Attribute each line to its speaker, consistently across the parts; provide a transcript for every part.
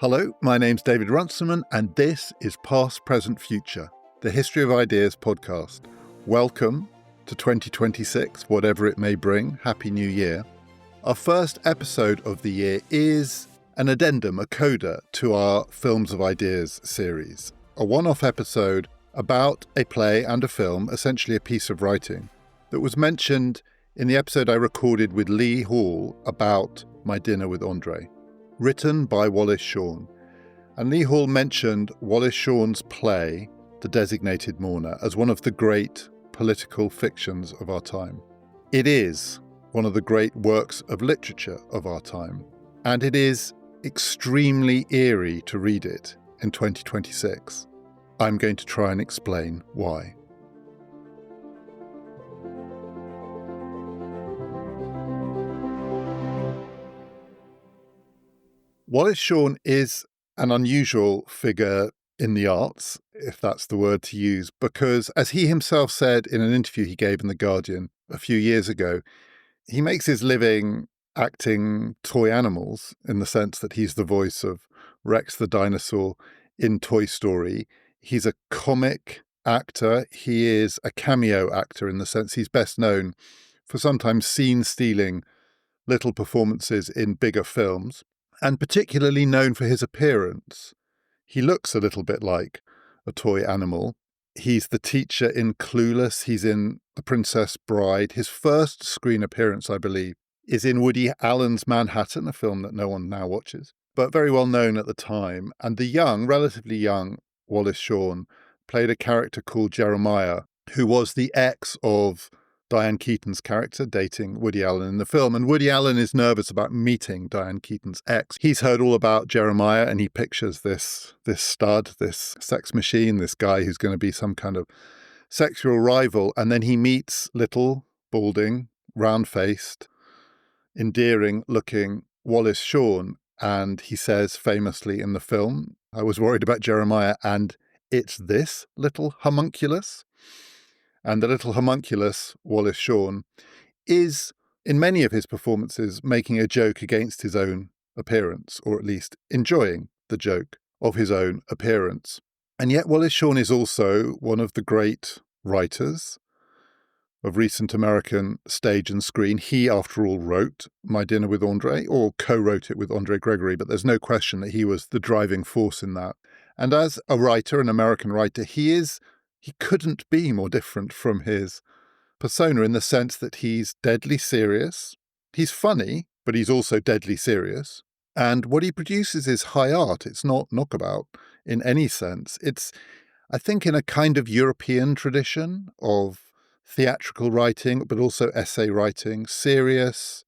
Speaker 1: Hello, my name's David Runciman, and this is Past, Present, Future, the History of Ideas podcast. Welcome to 2026, whatever it may bring. Happy New Year. Our first episode of the year is an addendum, a coda to our Films of Ideas series, a one-off episode about a play and a film, essentially a piece of writing, that was mentioned in the episode I recorded with Lee Hall about My Dinner with Andre, written by Wallace Shawn. And Lee Hall mentioned Wallace Shawn's play, The Designated Mourner, as one of the great political fictions of our time. It is one of the great works of literature of our time, and it is extremely eerie to read it in 2026. I'm going to try and explain why. Wallace Shawn is an unusual figure in the arts, if that's the word to use, because as he himself said in an interview he gave in The Guardian a few years ago, he makes his living acting toy animals in the sense that he's the voice of Rex the dinosaur in Toy Story. He's a comic actor. He is a cameo actor in the sense he's best known for sometimes scene-stealing little performances in bigger films, and particularly known for his appearance. He looks a little bit like a toy animal. He's the teacher in Clueless. He's in The Princess Bride. His first screen appearance, I believe, is in Woody Allen's Manhattan, a film that no one now watches, but very well known at the time. And the young, relatively young Wallace Shawn played a character called Jeremiah, who was the ex of Diane Keaton's character, dating Woody Allen in the film. And Woody Allen is nervous about meeting Diane Keaton's ex. He's heard all about Jeremiah, and he pictures this stud, this sex machine, this guy who's going to be some kind of sexual rival. And then he meets little, balding, round-faced, endearing-looking Wallace Shawn, and he says famously in the film, "I was worried about Jeremiah, and it's this little homunculus." And the little homunculus, Wallace Shawn, is, in many of his performances, making a joke against his own appearance, or at least enjoying the joke of his own appearance. And yet Wallace Shawn is also one of the great writers of recent American stage and screen. He, after all, wrote My Dinner with Andre, or co-wrote it with Andre Gregory, but there's no question that he was the driving force in that. And as a writer, an American writer, he couldn't be more different from his persona in the sense that he's deadly serious. He's funny, but he's also deadly serious. And what he produces is high art. It's not knockabout in any sense. It's, I think, in a kind of European tradition of theatrical writing, but also essay writing, serious,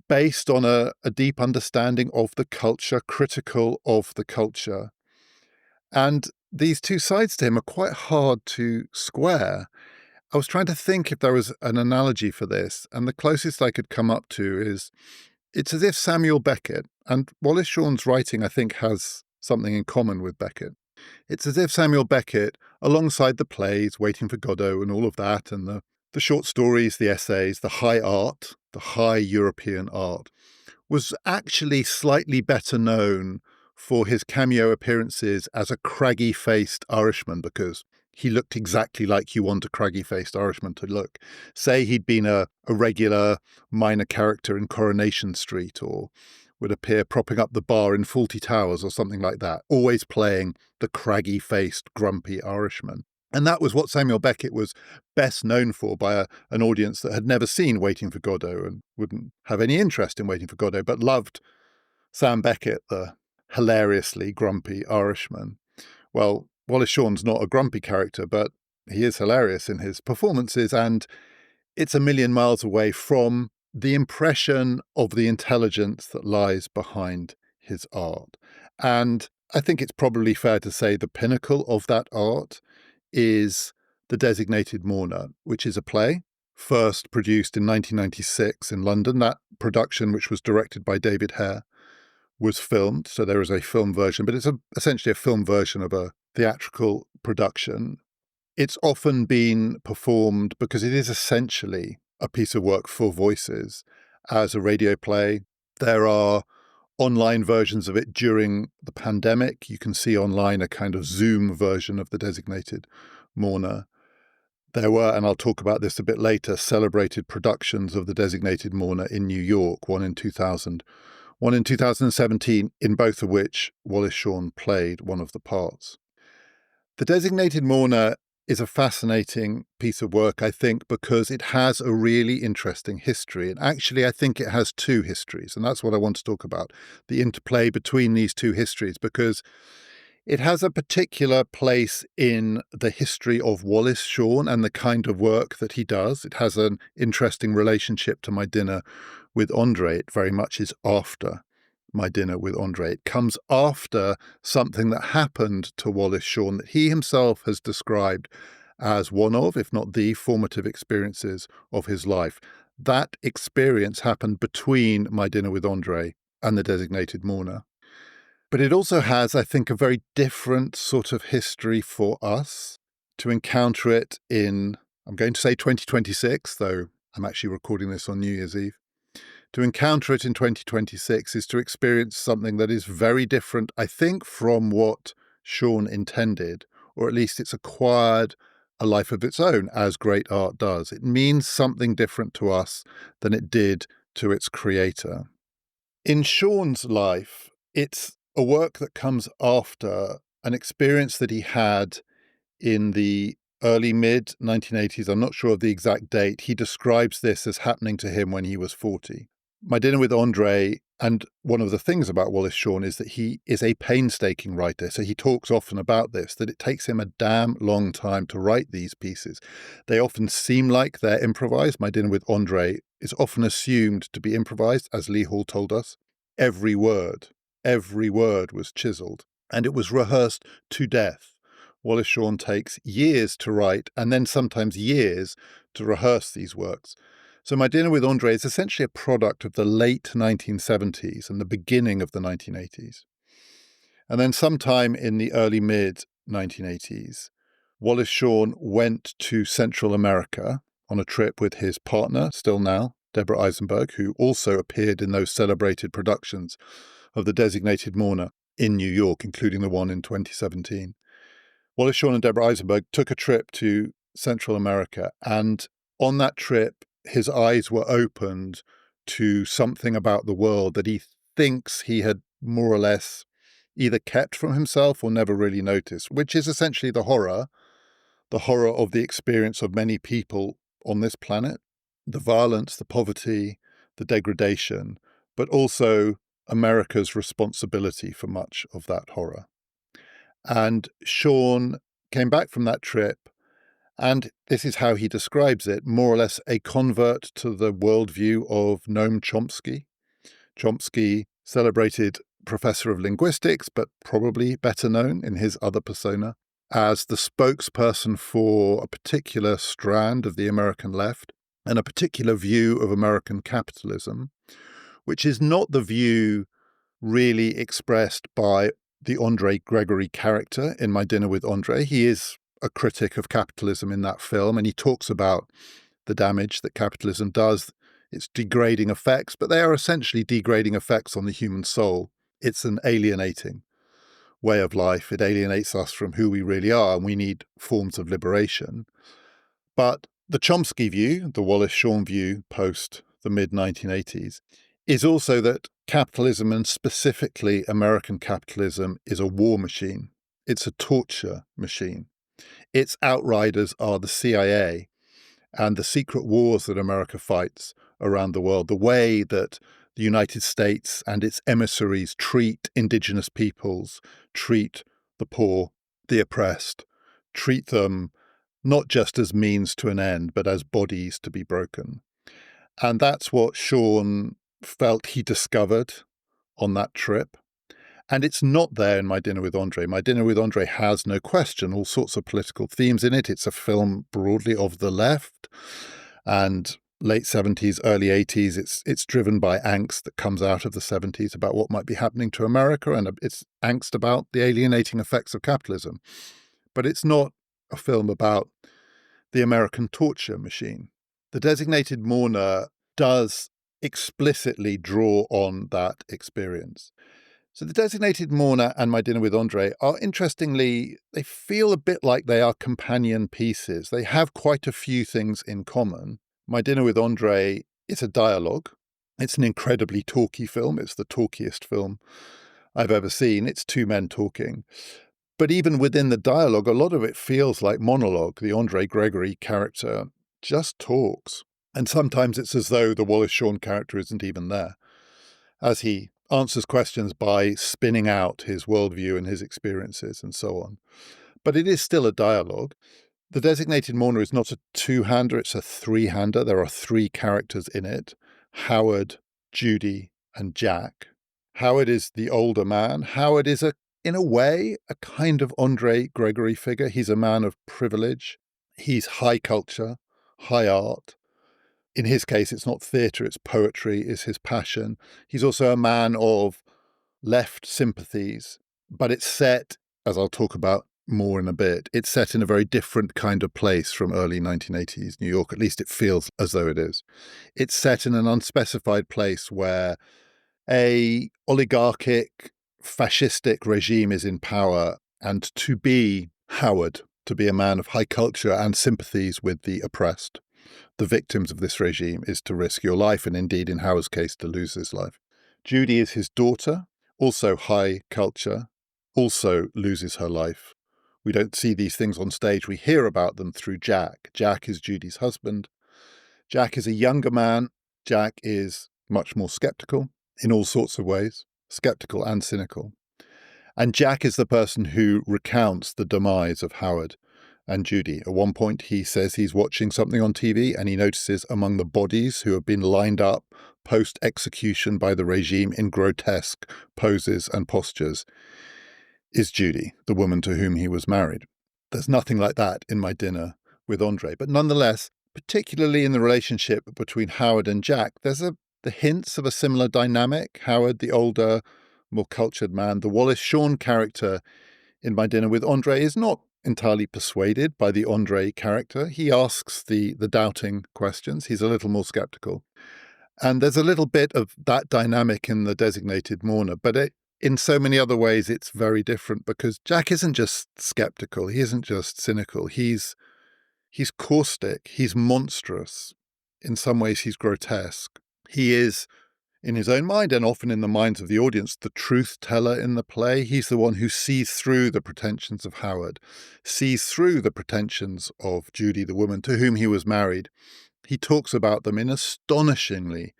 Speaker 1: based on a deep understanding of the culture, critical of the culture. And these two sides to him are quite hard to square. I was trying to think if there was an analogy for this, and the closest I could come up to is, it's as if Samuel Beckett, and Wallace Shawn's writing, I think, has something in common with Beckett. It's as if Samuel Beckett, alongside the plays, Waiting for Godot and all of that, and the short stories, the essays, the high art, the high European art, was actually slightly better known for his cameo appearances as a craggy-faced Irishman, because he looked exactly like you want a craggy-faced Irishman to look. Say he'd been a regular minor character in Coronation Street, or would appear propping up the bar in Fawlty Towers or something like that, always playing the craggy-faced, grumpy Irishman. And that was what Samuel Beckett was best known for by an audience that had never seen Waiting for Godot and wouldn't have any interest in Waiting for Godot, but loved Sam Beckett, the hilariously grumpy Irishman. Well, Wallace Shawn's not a grumpy character, but he is hilarious in his performances, and it's a million miles away from the impression of the intelligence that lies behind his art. And I think it's probably fair to say the pinnacle of that art is The Designated Mourner, which is a play first produced in 1996 in London. That production, which was directed by David Hare, was filmed. So there is a film version, but it's essentially a film version of a theatrical production. It's often been performed, because it is essentially a piece of work for voices, as a radio play. There are online versions of it during the pandemic. You can see online a kind of Zoom version of the Designated Mourner. There were, and I'll talk about this a bit later, celebrated productions of the Designated Mourner in New York, one in 2000, one in 2017, in both of which Wallace Shawn played one of the parts. The Designated Mourner is a fascinating piece of work, I think, because it has a really interesting history. And actually, I think it has two histories, and that's what I want to talk about, the interplay between these two histories, because it has a particular place in the history of Wallace Shawn and the kind of work that he does. It has an interesting relationship to My Dinner with Andre. It very much is after My Dinner with Andre. It comes after something that happened to Wallace Shawn that he himself has described as one of, if not the, formative experiences of his life. That experience happened between My Dinner with Andre and the Designated Mourner. But it also has, I think, a very different sort of history for us. To encounter it in, I'm going to say 2026, though I'm actually recording this on New Year's Eve. To encounter it in 2026 is to experience something that is very different, I think, from what Shawn intended, or at least it's acquired a life of its own, as great art does. It means something different to us than it did to its creator. In Shawn's life, it's a work that comes after an experience that he had in the early mid-1980s. I'm not sure of the exact date. He describes this as happening to him when he was 40. My Dinner with Andre, and one of the things about Wallace Shawn is that he is a painstaking writer. So he talks often about this, that it takes him a damn long time to write these pieces. They often seem like they're improvised. My Dinner with Andre is often assumed to be improvised, as Lee Hall told us. Every word was chiseled, and it was rehearsed to death. Wallace Shawn takes years to write and then sometimes years to rehearse these works. So My Dinner with Andre is essentially a product of the late 1970s and the beginning of the 1980s. And then sometime in the early mid-1980s, Wallace Shawn went to Central America on a trip with his partner, still now, Deborah Eisenberg, who also appeared in those celebrated productions of the Designated Mourner in New York, including the one in 2017. Wallace Shawn and Deborah Eisenberg took a trip to Central America, and on that trip, his eyes were opened to something about the world that he thinks he had more or less either kept from himself or never really noticed, which is essentially the horror of the experience of many people on this planet, the violence, the poverty, the degradation, but also America's responsibility for much of that horror. And Shawn came back from that trip, and this is how he describes it, more or less a convert to the worldview of Noam Chomsky. Chomsky, celebrated professor of linguistics, but probably better known in his other persona as the spokesperson for a particular strand of the American left and a particular view of American capitalism, which is not the view really expressed by the Andre Gregory character in My Dinner with Andre. He is a critic of capitalism in that film, and he talks about the damage that capitalism does, its degrading effects, but they are essentially degrading effects on the human soul. It's an alienating way of life. It alienates us from who we really are, and we need forms of liberation. But the Chomsky view, the Wallace Shawn view post the mid-1980s, is also that capitalism, and specifically American capitalism, is a war machine. It's a torture machine. Its outriders are the CIA and the secret wars that America fights around the world, the way that the United States and its emissaries treat indigenous peoples, treat the poor, the oppressed, treat them not just as means to an end, but as bodies to be broken. And that's what Shawn felt he discovered on that trip. And it's not there in My Dinner with Andre. My Dinner with Andre has, no question, all sorts of political themes in it. It's a film broadly of the left and late 70s, early 80s. It's driven by angst that comes out of the 70s about what might be happening to America, and it's angst about the alienating effects of capitalism. But it's not a film about the American torture machine. The Designated Mourner does explicitly draw on that experience. So The Designated Mourner and My Dinner with Andre are, interestingly, they feel a bit like they are companion pieces. They have quite a few things in common. My Dinner with Andre is a dialogue. It's an incredibly talky film. It's the talkiest film I've ever seen. It's two men talking. But even within the dialogue, a lot of it feels like monologue. The Andre Gregory character just talks. And sometimes it's as though the Wallace Shawn character isn't even there, as he answers questions by spinning out his worldview and his experiences and so on. But it is still a dialogue. The Designated Mourner is not a two-hander, it's a three-hander. There are three characters in it: Howard, Judy, and Jack. Howard is the older man. Howard is, in a way, a kind of Andre Gregory figure. He's a man of privilege. He's high culture, high art. In his case, it's not theatre, it's poetry, is his passion. He's also a man of left sympathies, but it's set, as I'll talk about more in a bit, it's set in a very different kind of place from early 1980s New York. At least it feels as though it is. It's set in an unspecified place where a oligarchic, fascistic regime is in power, and to be Howard, to be a man of high culture and sympathies with the oppressed, the victims of this regime, is to risk your life, and indeed, in Howard's case, to lose his life. Judy is his daughter, also high culture, also loses her life. We don't see these things on stage. We hear about them through Jack. Jack is Judy's husband. Jack is a younger man. Jack is much more skeptical in all sorts of ways, skeptical and cynical. And Jack is the person who recounts the demise of Howard and Judy. At one point, he says he's watching something on TV and he notices among the bodies who have been lined up post-execution by the regime in grotesque poses and postures is Judy, the woman to whom he was married. There's nothing like that in My Dinner with Andre. But nonetheless, particularly in the relationship between Howard and Jack, there's the hints of a similar dynamic. Howard, the older, more cultured man. The Wallace Shawn character in My Dinner with Andre is not entirely persuaded by the Andre character. He asks the doubting questions. He's a little more skeptical. And there's a little bit of that dynamic in The Designated Mourner, but in so many other ways, it's very different because Jack isn't just skeptical. He isn't just cynical. He's caustic. He's monstrous. In some ways, he's grotesque. He is, in his own mind and often in the minds of the audience, the truth teller in the play. He's the one who sees through the pretensions of Howard, sees through the pretensions of Judy, the woman to whom he was married. He talks about them in astonishingly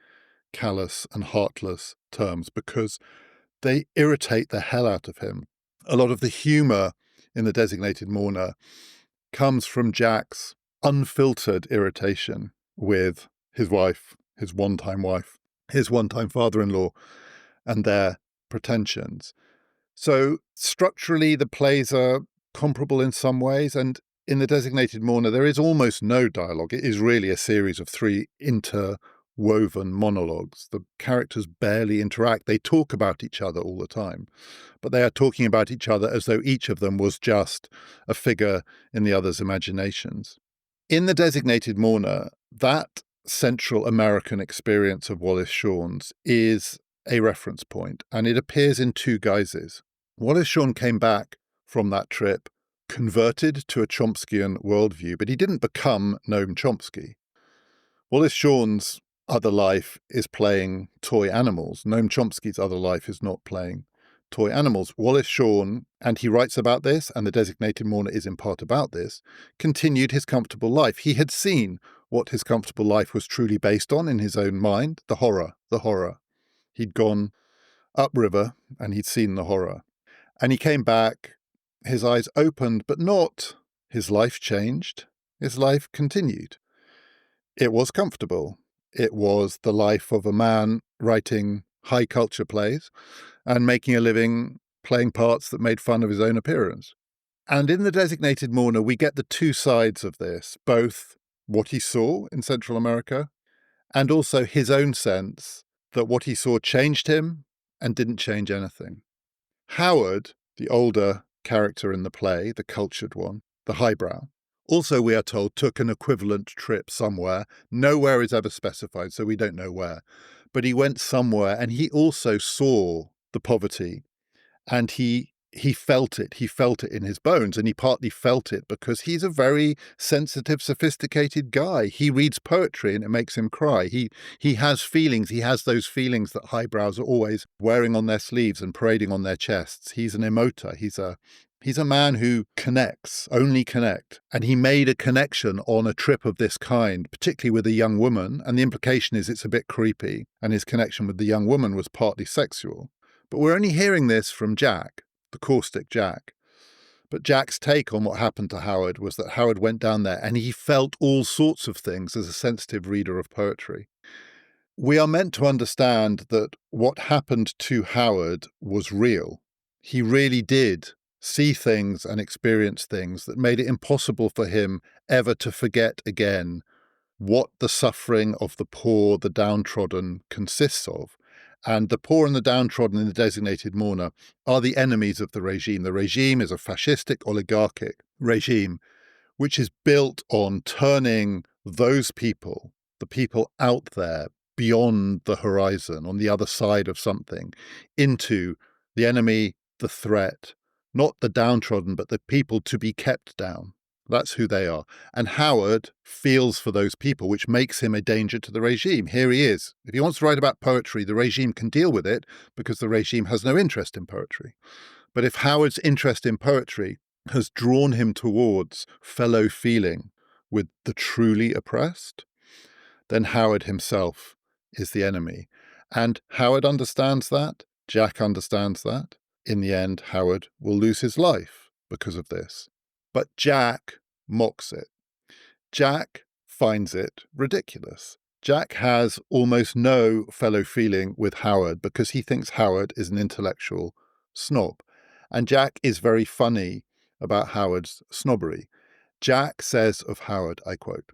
Speaker 1: callous and heartless terms because they irritate the hell out of him. A lot of the humour in The Designated Mourner comes from Jack's unfiltered irritation with his wife, his one-time wife, his one-time father-in-law, and their pretensions. So structurally, the plays are comparable in some ways, and in The Designated Mourner, there is almost no dialogue. It is really a series of three interwoven monologues. The characters barely interact. They talk about each other all the time, but they are talking about each other as though each of them was just a figure in the other's imaginations. In The Designated Mourner, that Central American experience of Wallace Shawn's is a reference point, and it appears in two guises. Wallace Shawn came back from that trip converted to a Chomskyan worldview, but he didn't become Noam Chomsky. Wallace Shawn's other life is playing toy animals. Noam Chomsky's other life is not playing toy animals. Wallace Shawn, and he writes about this, and The Designated Mourner is in part about this, continued his comfortable life. He had seen what his comfortable life was truly based on in his own mind, the horror. He'd gone upriver and he'd seen the horror. And he came back, his eyes opened, but not his life changed. His life continued. It was comfortable. It was the life of a man writing high culture plays and making a living playing parts that made fun of his own appearance. And in The Designated Mourner, we get the two sides of this, both what he saw in Central America and also his own sense that what he saw changed him and didn't change anything. Howard, the older character in the play, the cultured one, the highbrow. Also, we are told, took an equivalent trip somewhere. Nowhere is ever specified, so we don't know where. But he went somewhere, and he also saw the poverty, and he felt it. He felt it in his bones, and he partly felt it because he's a very sensitive, sophisticated guy. He reads poetry and it makes him cry. He has feelings. He has those feelings that highbrows are always wearing on their sleeves and parading on their chests. He's an emoter. He's a man who connects, only connect. And he made a connection on a trip of this kind, particularly with a young woman. And the implication is it's a bit creepy. And his connection with the young woman was partly sexual. But we're only hearing this from Jack, the caustic Jack. But Jack's take on what happened to Howard was that Howard went down there and he felt all sorts of things as a sensitive reader of poetry. We are meant to understand that what happened to Howard was real. He really did see things and experience things that made it impossible for him ever to forget again what the suffering of the poor, the downtrodden, consists of. And the poor and the downtrodden in the Designated Mourner are the enemies of the regime. The regime is a fascistic, oligarchic regime, which is built on turning those people, the people out there beyond the horizon, on the other side of something, into the enemy, the threat, not the downtrodden, but the people to be kept down. That's who they are. And Howard feels for those people, which makes him a danger to the regime. Here he is. If he wants to write about poetry, the regime can deal with it because the regime has no interest in poetry. But if Howard's interest in poetry has drawn him towards fellow feeling with the truly oppressed, then Howard himself is the enemy. And Howard understands that. Jack understands that. In the end, Howard will lose his life because of this. But Jack mocks it. Jack finds it ridiculous. Jack has almost no fellow feeling with Howard because he thinks Howard is an intellectual snob. And Jack is very funny about Howard's snobbery. Jack says of Howard, I quote,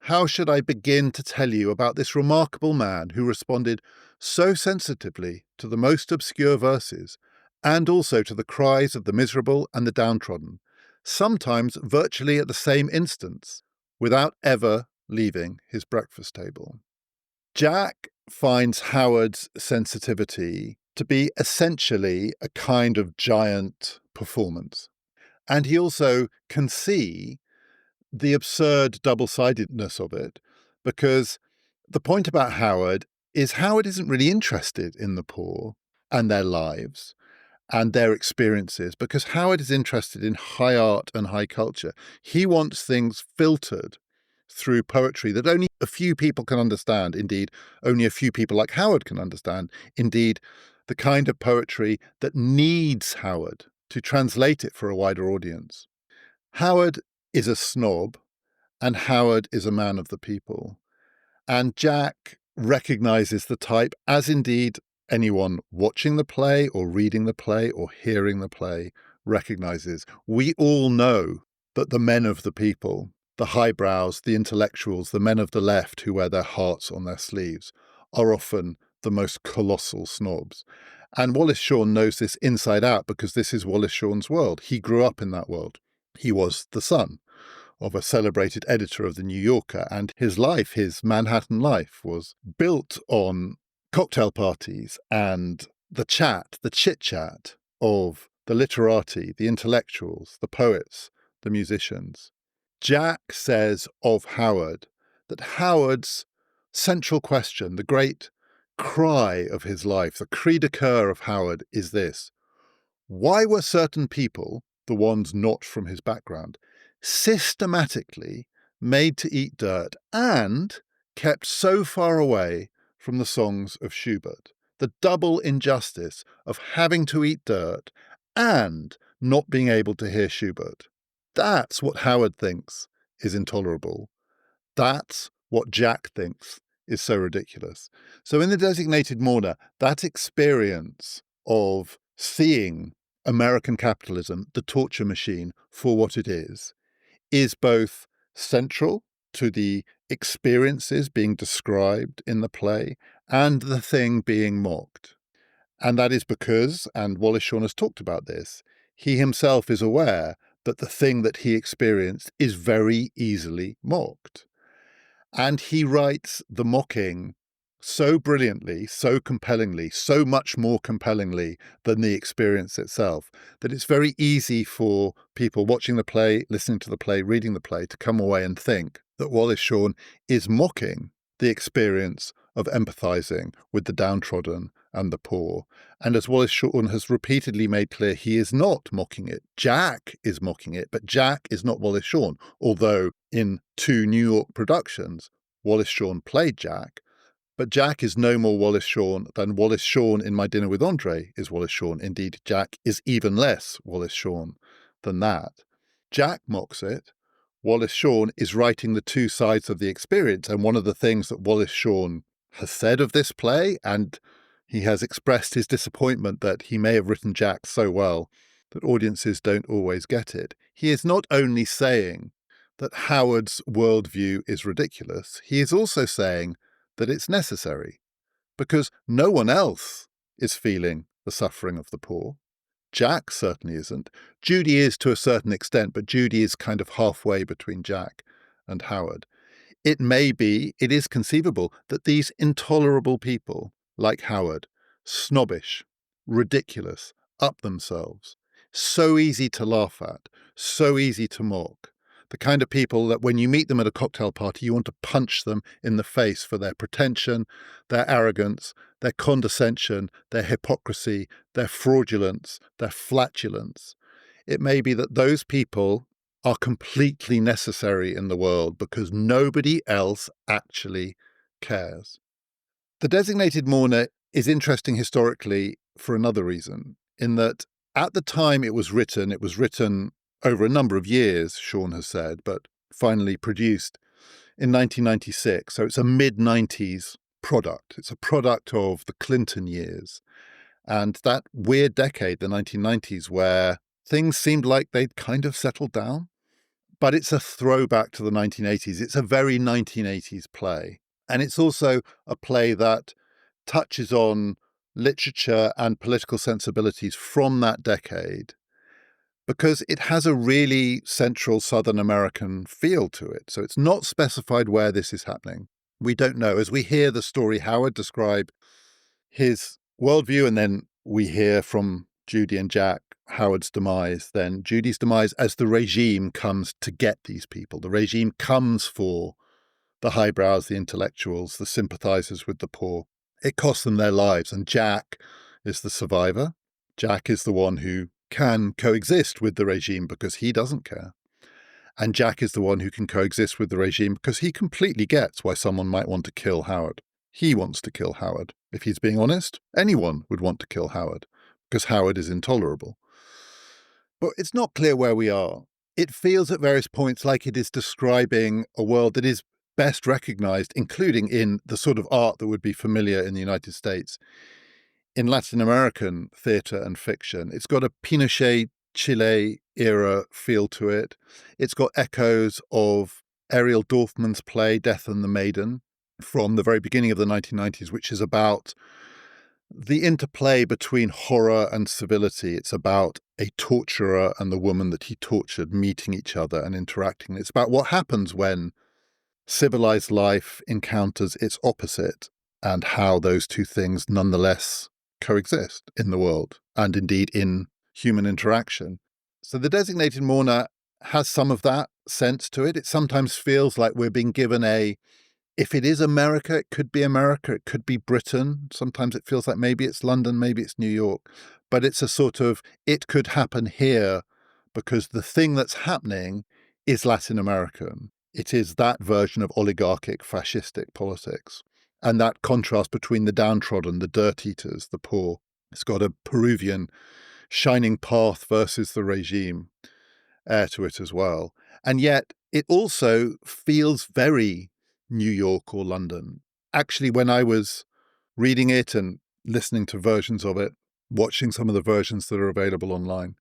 Speaker 1: "How should I begin to tell you about this remarkable man who responded so sensitively to the most obscure verses and also to the cries of the miserable and the downtrodden, sometimes virtually at the same instance, without ever leaving his breakfast table?" Jack finds Howard's sensitivity to be essentially a kind of giant performance. And he also can see the absurd double-sidedness of it, because the point about Howard isn't really interested in the poor and their lives and their experiences, because Howard is interested in high art and high culture. He wants things filtered through poetry that only a few people can understand. Indeed, only a few people like Howard can understand. Indeed, the kind of poetry that needs Howard to translate it for a wider audience. Howard is a snob, and Howard is a man of the people. And Jack recognizes the type, as indeed anyone watching the play or reading the play or hearing the play recognizes. We all know that the men of the people, the highbrows, the intellectuals, the men of the left who wear their hearts on their sleeves, are often the most colossal snobs. And Wallace Shawn knows this inside out because this is Wallace Shawn's world. He grew up in that world. He was the son of a celebrated editor of the New Yorker, and his life, his Manhattan life, was built on cocktail parties and the chit-chat of the literati, the intellectuals, the poets, the musicians. Jack says of Howard that Howard's central question, the great cry of his life, the cri de coeur of Howard is this: why were certain people, the ones not from his background, systematically made to eat dirt and kept so far away from the songs of Schubert? The double injustice of having to eat dirt and not being able to hear Schubert. That's what Howard thinks is intolerable. That's what Jack thinks is so ridiculous. So in The Designated Mourner, that experience of seeing American capitalism, the torture machine, for what it is both central to the experiences being described in the play and the thing being mocked. And that is because, and Wallace Shawn has talked about this, he himself is aware that the thing that he experienced is very easily mocked. And he writes the mocking so brilliantly, so compellingly, so much more compellingly than the experience itself, that it's very easy for people watching the play, listening to the play, reading the play, to come away and think that Wallace Shawn is mocking the experience of empathizing with the downtrodden and the poor. And as Wallace Shawn has repeatedly made clear, he is not mocking it. Jack is mocking it, but Jack is not Wallace Shawn, although in 2 New York productions, Wallace Shawn played Jack. But Jack is no more Wallace Shawn than Wallace Shawn in My Dinner with Andre is Wallace Shawn. Indeed, Jack is even less Wallace Shawn than that. Jack mocks it. Wallace Shawn is writing the 2 sides of the experience. And one of the things that Wallace Shawn has said of this play, and he has expressed his disappointment that he may have written Jack so well that audiences don't always get it. He is not only saying that Howard's worldview is ridiculous, he is also saying that it's necessary, because no one else is feeling the suffering of the poor. Jack certainly isn't. Judy is to a certain extent, but Judy is kind of halfway between Jack and Howard. It is conceivable that these intolerable people, like Howard, snobbish, ridiculous, up themselves, so easy to laugh at, so easy to mock, the kind of people that when you meet them at a cocktail party, you want to punch them in the face for their pretension, their arrogance, their condescension, their hypocrisy, their fraudulence, their flatulence. It may be that those people are completely necessary in the world because nobody else actually cares. The Designated Mourner is interesting historically for another reason, in that at the time it was written over a number of years, Shawn has said, but finally produced in 1996. So it's a mid-90s product. It's a product of the Clinton years and that weird decade, the 1990s, where things seemed like they'd kind of settled down. But it's a throwback to the 1980s. It's a very 1980s play. And it's also a play that touches on literature and political sensibilities from that decade, because it has a really central Southern American feel to it. So it's not specified where this is happening. We don't know. As we hear the story Howard describe his worldview, and then we hear from Judy and Jack Howard's demise, then Judy's demise as the regime comes to get these people. The regime comes for the highbrows, the intellectuals, the sympathizers with the poor. It costs them their lives, and Jack is the survivor. Jack is the one who can coexist with the regime because he doesn't care. And Jack is the one who can coexist with the regime because he completely gets why someone might want to kill Howard. He wants to kill Howard. If he's being honest, anyone would want to kill Howard because Howard is intolerable. But it's not clear where we are. It feels at various points like it is describing a world that is best recognized, including in the sort of art that would be familiar in the United States, in Latin American theatre and fiction. It's got a Pinochet Chile era feel to it. It's got echoes of Ariel Dorfman's play Death and the Maiden from the very beginning of the 1990s, which is about the interplay between horror and civility. It's about a torturer and the woman that he tortured meeting each other and interacting. It's about what happens when civilized life encounters its opposite and how those two things nonetheless coexist in the world and indeed in human interaction. So the Designated Mourner has some of that sense to it. It sometimes feels like we're being given if it is America, it could be America, it could be Britain. Sometimes it feels like maybe it's London, maybe it's New York. But it's a sort of, it could happen here because the thing that's happening is Latin American. It is that version of oligarchic, fascistic politics. And that contrast between the downtrodden, the dirt eaters, the poor. It's got a Peruvian shining path versus the regime air to it as well. And yet it also feels very New York or London. Actually, when I was reading it and listening to versions of it, watching some of the versions that are available online,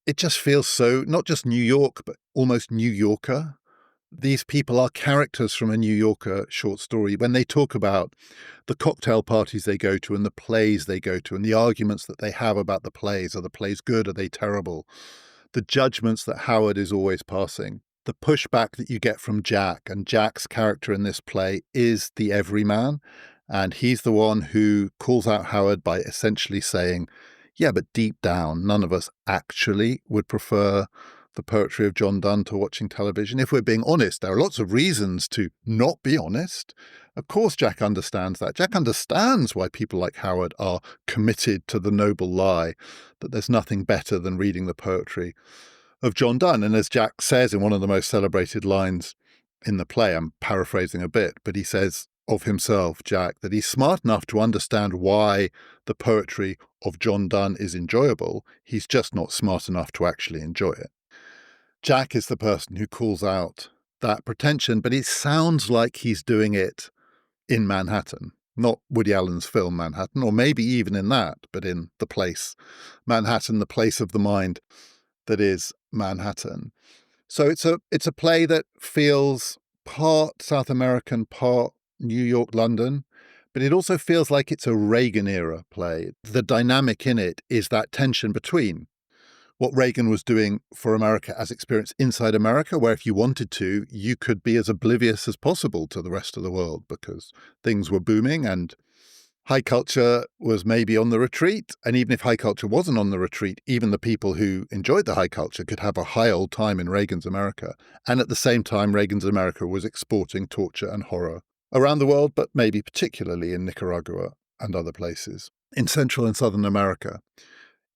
Speaker 1: it just feels so, not just New York, but almost New Yorker. These people are characters from a New Yorker short story. When they talk about the cocktail parties they go to and the plays they go to and the arguments that they have about the plays, are the plays good, are they terrible? the judgments that Howard is always passing, the pushback that you get from Jack, and Jack's character in this play is the everyman, and he's the one who calls out Howard by essentially saying, yeah, but deep down, none of us actually would prefer the poetry of John Donne to watching television. If we're being honest, there are lots of reasons to not be honest. Of course, Jack understands that. Jack understands why people like Howard are committed to the noble lie that there's nothing better than reading the poetry of John Donne. And as Jack says in one of the most celebrated lines in the play, I'm paraphrasing a bit, but he says of himself, Jack, that he's smart enough to understand why the poetry of John Donne is enjoyable. He's just not smart enough to actually enjoy it. Jack is the person who calls out that pretension, but it sounds like he's doing it in Manhattan, not Woody Allen's film Manhattan, or maybe even in that, but in the place Manhattan, the place of the mind that is Manhattan. So it's a play that feels part South American, part New York, London, but it also feels like it's a Reagan era play. The dynamic in it is that tension between what Reagan was doing for America as experienced inside America, where if you wanted to, you could be as oblivious as possible to the rest of the world because things were booming and high culture was maybe on the retreat. And even if high culture wasn't on the retreat, even the people who enjoyed the high culture could have a high old time in Reagan's America. And at the same time, Reagan's America was exporting torture and horror around the world, but maybe particularly in Nicaragua and other places in Central and Southern America.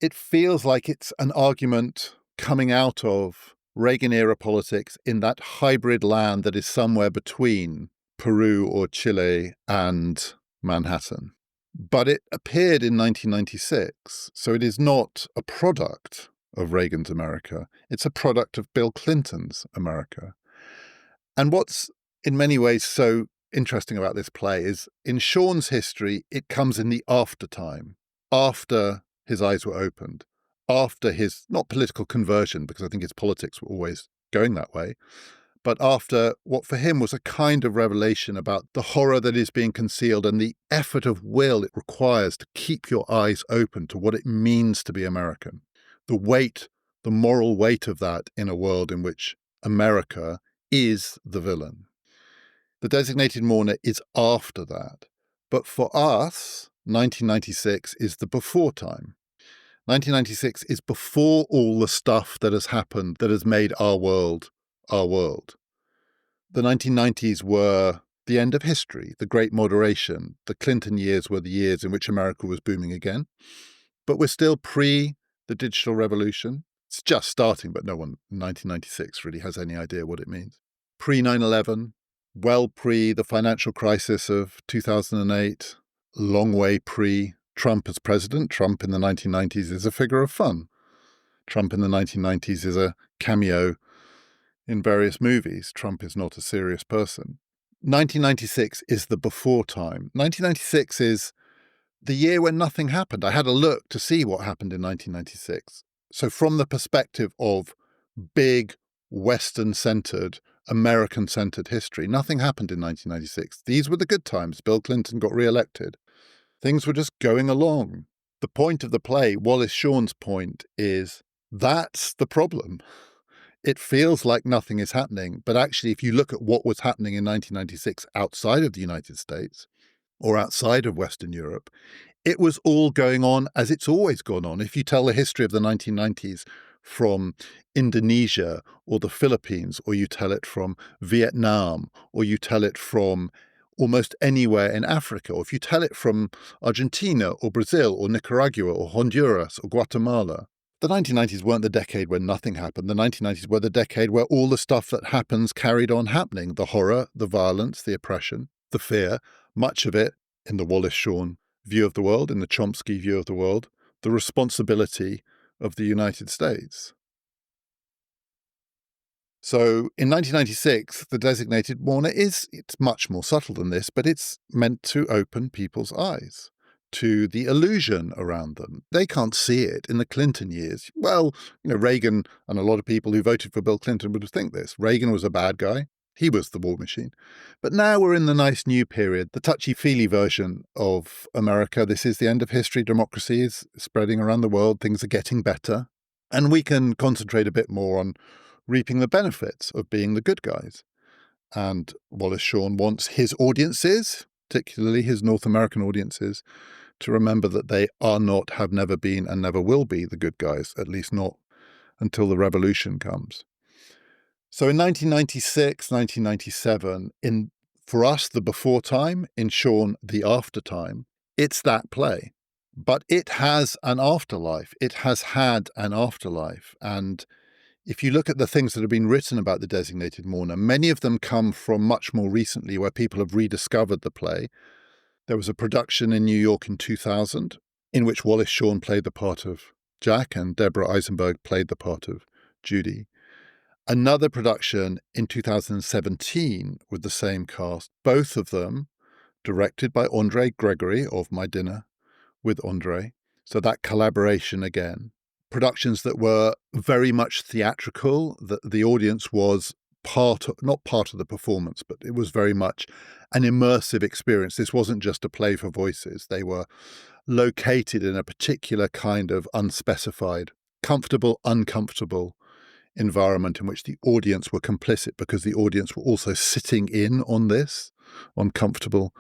Speaker 1: It feels like it's an argument coming out of Reagan-era politics in that hybrid land that is somewhere between Peru or Chile and Manhattan. But it appeared in 1996, so it is not a product of Reagan's America. It's a product of Bill Clinton's America. And what's in many ways so interesting about this play is in Shawn's history, it comes in the after time, after his eyes were opened, after his, not political conversion, because I think his politics were always going that way, but after what for him was a kind of revelation about the horror that is being concealed and the effort of will it requires to keep your eyes open to what it means to be American. The weight, the moral weight of that in a world in which America is the villain. The Designated Mourner is after that. But for us, 1996 is the before time. 1996 is before all the stuff that has happened that has made our world our world. The 1990s were the end of history, the Great Moderation. The Clinton years were the years in which America was booming again. But we're still pre the digital revolution. It's just starting, but no one in 1996 really has any idea what it means. Pre 9/11, well pre the financial crisis of 2008, long way pre Trump as president. Trump in the 1990s is a figure of fun. Trump in the 1990s is a cameo in various movies. Trump is not a serious person. 1996 is the before time. 1996 is the year when nothing happened. I had a look to see what happened in 1996. So from the perspective of big, Western-centered, American-centered history, nothing happened in 1996. These were the good times. Bill Clinton got re-elected. Things were just going along. The point of the play, Wallace Shawn's point, is that's the problem. It feels like nothing is happening, but actually, if you look at what was happening in 1996 outside of the United States or outside of Western Europe, it was all going on as it's always gone on. If you tell the history of the 1990s from Indonesia or the Philippines, or you tell it from Vietnam, or you tell it from almost anywhere in Africa, or if you tell it from Argentina or Brazil or Nicaragua or Honduras or Guatemala, the 1990s weren't the decade when nothing happened. The 1990s were the decade where all the stuff that happens carried on happening. The horror, the violence, the oppression, the fear, much of it in the Wallace Shawn view of the world, in the Chomsky view of the world, the responsibility of the United States. So in 1996, the Designated Mourner it's much more subtle than this, but it's meant to open people's eyes to the illusion around them. They can't see it in the Clinton years. Well, Reagan and a lot of people who voted for Bill Clinton would think this. Reagan was a bad guy. He was the war machine. But now we're in the nice new period, the touchy-feely version of America. This is the end of history. Democracy is spreading around the world. Things are getting better. And we can concentrate a bit more on reaping the benefits of being the good guys. And Wallace Shawn wants his audiences, particularly his North American audiences, to remember that they are not, have never been, and never will be the good guys, at least not until the revolution comes. So in 1996, 1997, for us, the before time, in Shawn, the after time, it's that play. But it has an afterlife. It has had an afterlife. And if you look at the things that have been written about the Designated Mourner, many of them come from much more recently, where people have rediscovered the play. There was a production in New York in 2000 in which Wallace Shawn played the part of Jack and Deborah Eisenberg played the part of Judy. Another production in 2017 with the same cast, both of them directed by Andre Gregory of My Dinner with Andre. So that collaboration again. Productions that were very much theatrical, that the audience was not part of the performance, but it was very much an immersive experience. This wasn't just a play for voices. They were located in a particular kind of unspecified, comfortable, uncomfortable environment in which the audience were complicit because the audience were also sitting in on this, on comfortable,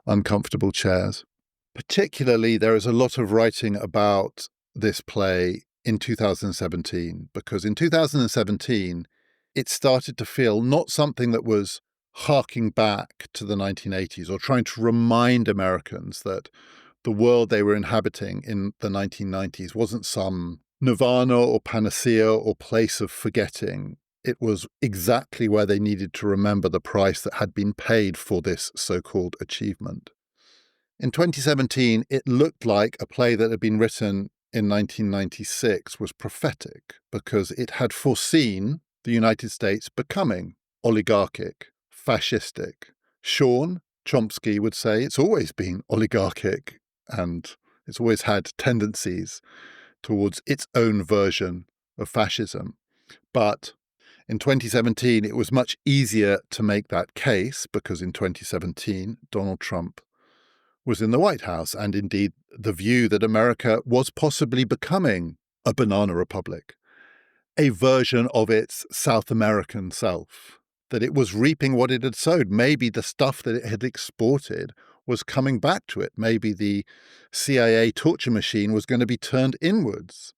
Speaker 1: uncomfortable chairs. Particularly, there is a lot of writing about this play in 2017, because in 2017, it started to feel not something that was harking back to the 1980s or trying to remind Americans that the world they were inhabiting in the 1990s wasn't some nirvana or panacea or place of forgetting. It was exactly where they needed to remember the price that had been paid for this so-called achievement. In 2017, it looked like a play that had been written in 1996 was prophetic because it had foreseen the United States becoming oligarchic, fascistic. Shawn, Chomsky would say it's always been oligarchic and it's always had tendencies towards its own version of fascism. But in 2017, it was much easier to make that case because in 2017, Donald Trump was in the White House, and indeed the view that America was possibly becoming a banana republic, a version of its South American self, that it was reaping what it had sowed. Maybe the stuff that it had exported was coming back to it. Maybe the CIA torture machine was going to be turned inwards.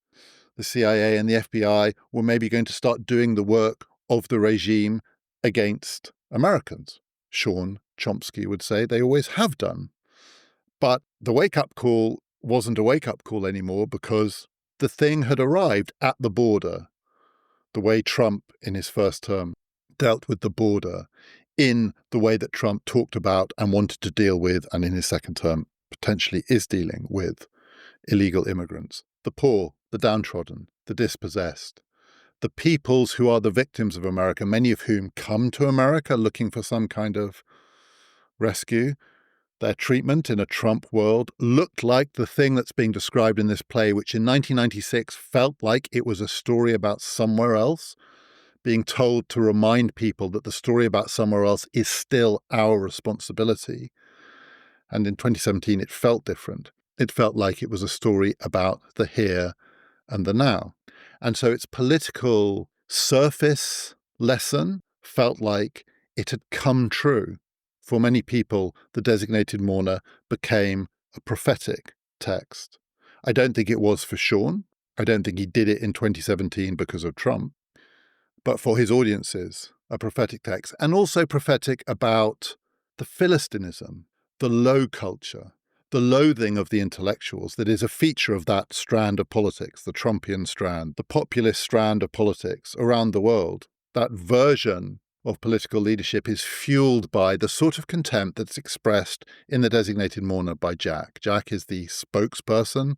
Speaker 1: The CIA and the FBI were maybe going to start doing the work of the regime against Americans. Shawn Chomsky would say they always have done. But the wake-up call wasn't a wake-up call anymore because the thing had arrived at the border, the way Trump in his first term dealt with the border, in the way that Trump talked about and wanted to deal with, and in his second term potentially is dealing with, illegal immigrants, the poor, the downtrodden, the dispossessed, the peoples who are the victims of America, many of whom come to America looking for some kind of rescue. Their treatment in a Trump world looked like the thing that's being described in this play, which in 1996 felt like it was a story about somewhere else, being told to remind people that the story about somewhere else is still our responsibility. And in 2017, it felt different. It felt like it was a story about the here and the now. And so its political surface lesson felt like it had come true. For many people, the Designated Mourner became a prophetic text. I don't think it was for Shawn. I don't think he did it in 2017 because of Trump. But for his audiences, a prophetic text. And also prophetic about the Philistinism, the low culture, the loathing of the intellectuals that is a feature of that strand of politics, the Trumpian strand, the populist strand of politics around the world. That version of political leadership is fueled by the sort of contempt that's expressed in The Designated Mourner by Jack. Jack is the spokesperson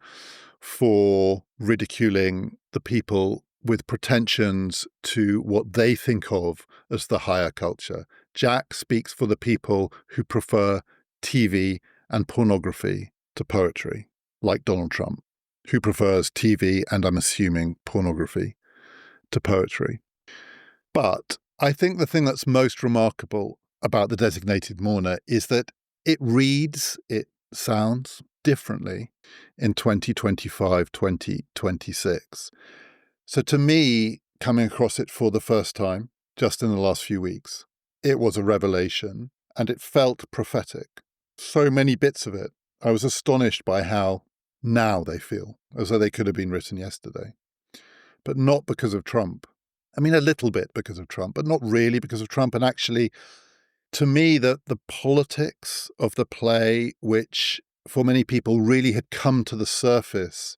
Speaker 1: for ridiculing the people with pretensions to what they think of as the higher culture. Jack speaks for the people who prefer TV and pornography to poetry, like Donald Trump, who prefers TV and, I'm assuming, pornography to poetry. But I think the thing that's most remarkable about The Designated Mourner is that it reads, it sounds differently in 2025, 2026. So to me, coming across it for the first time, just in the last few weeks, it was a revelation and it felt prophetic. So many bits of it. I was astonished by how now they feel, as though they could have been written yesterday. But not because of Trump. I mean, a little bit because of Trump, but not really because of Trump. And actually, to me, the politics of the play, which for many people really had come to the surface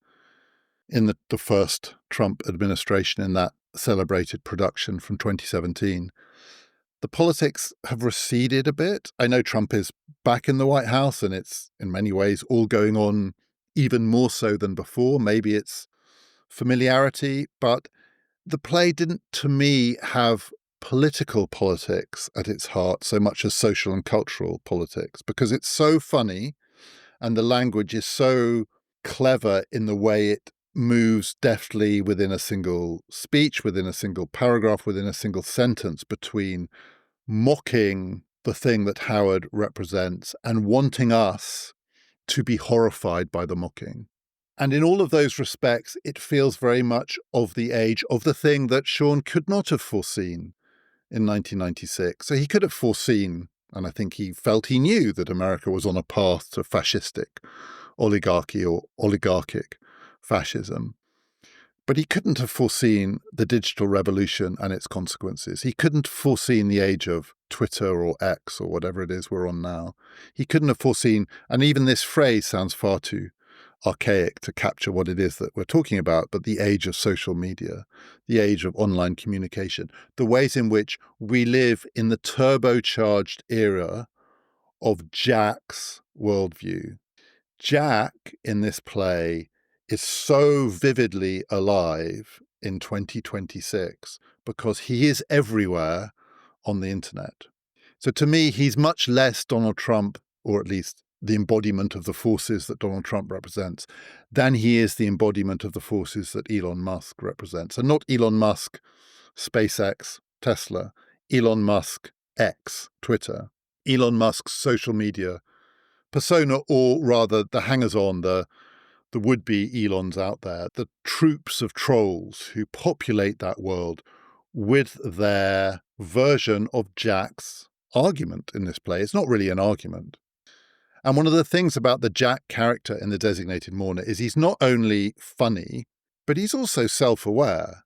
Speaker 1: in the first Trump administration, in that celebrated production from 2017, the politics have receded a bit. I know Trump is back in the White House and it's in many ways all going on even more so than before. Maybe it's familiarity, but the play didn't, to me, have political politics at its heart so much as social and cultural politics, because it's so funny and the language is so clever in the way it moves deftly within a single speech, within a single paragraph, within a single sentence, between mocking the thing that Howard represents and wanting us to be horrified by the mocking. And in all of those respects, it feels very much of the age of the thing that Shawn could not have foreseen in 1996. So he could have foreseen, and I think he felt he knew, that America was on a path to fascistic oligarchy or oligarchic fascism. But he couldn't have foreseen the digital revolution and its consequences. He couldn't have foreseen the age of Twitter or X or whatever it is we're on now. He couldn't have foreseen, and even this phrase sounds far too archaic to capture what it is that we're talking about, but the age of social media, the age of online communication, the ways in which we live in the turbocharged era of Jack's worldview. Jack in this play is so vividly alive in 2026 because he is everywhere on the internet. So to me, he's much less Donald Trump, or at least the embodiment of the forces that Donald Trump represents, than he is the embodiment of the forces that Elon Musk represents. And not Elon Musk, SpaceX, Tesla, Elon Musk, X, Twitter, Elon Musk's social media persona, or rather the hangers-on, the would-be Elons out there, the troops of trolls who populate that world with their version of Jack's argument in this play. It's not really an argument. And one of the things about the Jack character in The Designated Mourner is he's not only funny, but he's also self-aware.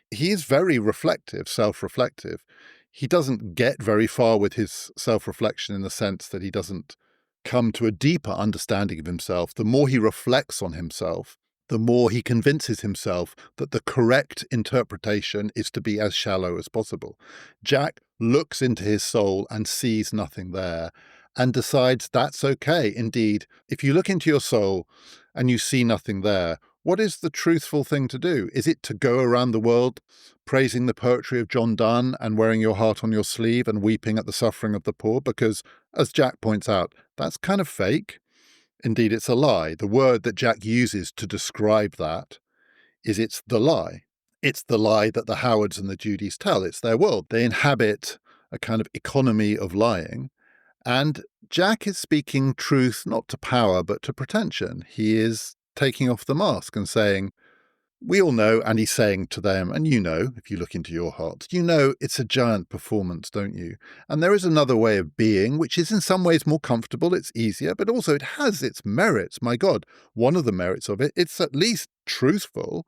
Speaker 1: He is very reflective, self-reflective. He doesn't get very far with his self-reflection in the sense that he doesn't come to a deeper understanding of himself. The more he reflects on himself, the more he convinces himself that the correct interpretation is to be as shallow as possible. Jack looks into his soul and sees nothing there and decides that's okay. Indeed, if you look into your soul and you see nothing there, what is the truthful thing to do? Is it to go around the world praising the poetry of John Donne and wearing your heart on your sleeve and weeping at the suffering of the poor? Because, as Jack points out, that's kind of fake. Indeed, it's a lie. The word that Jack uses to describe that is it's the lie. It's the lie that the Howards and the Judys tell. It's their world. They inhabit a kind of economy of lying. And Jack is speaking truth not to power, but to pretension. He is taking off the mask and saying, we all know, and he's saying to them, and you know, if you look into your heart, you know it's a giant performance, don't you? And there is another way of being, which is in some ways more comfortable, it's easier, but also it has its merits. My God, one of the merits of it, it's at least truthful.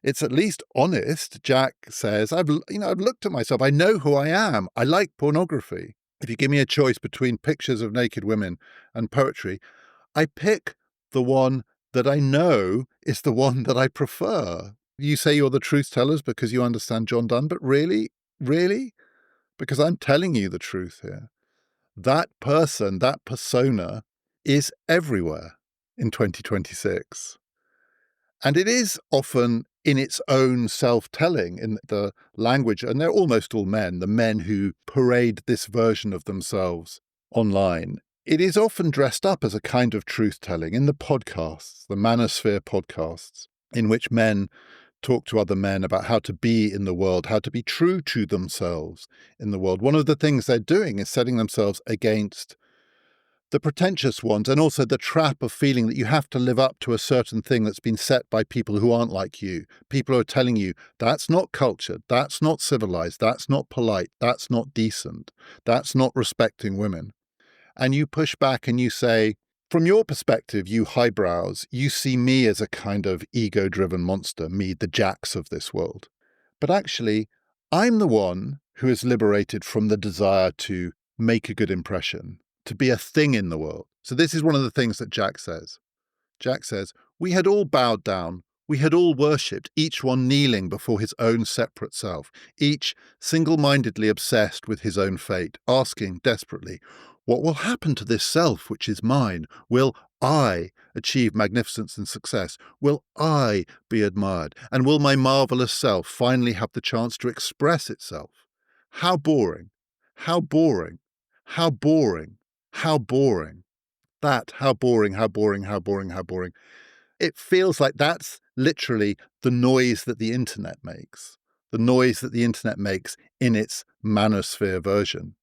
Speaker 1: It's at least honest. Jack says, I've looked at myself. I know who I am. I like pornography. If you give me a choice between pictures of naked women and poetry, I pick the one that I know is the one that I prefer. You say you're the truth tellers because you understand John Donne, but really? Really? Because I'm telling you the truth here. That person, that persona is everywhere in 2026. And it is often in its own self-telling, in the language, and they're almost all men, the men who parade this version of themselves online. It is often dressed up as a kind of truth-telling in the podcasts, the manosphere podcasts, in which men talk to other men about how to be in the world, how to be true to themselves in the world. One of the things they're doing is setting themselves against the pretentious ones, and also the trap of feeling that you have to live up to a certain thing that's been set by people who aren't like you. People who are telling you, that's not cultured, that's not civilized, that's not polite, that's not decent, that's not respecting women. And you push back and you say, from your perspective, you highbrows, you see me as a kind of ego-driven monster, me, the Jacks of this world. But actually, I'm the one who is liberated from the desire to make a good impression, to be a thing in the world. So this is one of the things that Jack says. Jack says, we had all bowed down. We had all worshipped, each one kneeling before his own separate self, each single-mindedly obsessed with his own fate, asking desperately, what will happen to this self which is mine? Will I achieve magnificence and success? Will I be admired? And will my marvelous self finally have the chance to express itself? How boring, how boring, how boring, how boring. That, how boring, how boring, how boring, how boring. It feels like that's literally the noise that the internet makes, the noise that the internet makes in its manosphere version.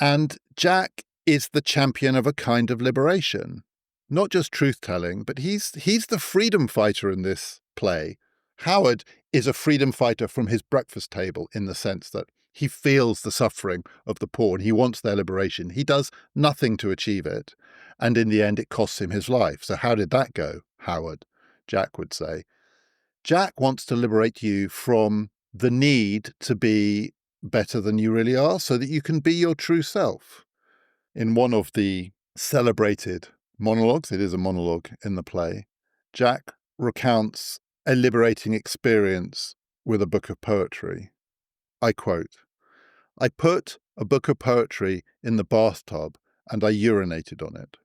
Speaker 1: And Jack is the champion of a kind of liberation, not just truth-telling, but he's the freedom fighter in this play. Howard is a freedom fighter from his breakfast table in the sense that he feels the suffering of the poor and he wants their liberation. He does nothing to achieve it. And in the end, it costs him his life. So how did that go, Howard? Jack would say. Jack wants to liberate you from the need to be better than you really are so that you can be your true self. In one of the celebrated monologues, it is a monologue in the play, Jack recounts a liberating experience with a book of poetry. I quote, I put a book of poetry in the bathtub and I urinated on it.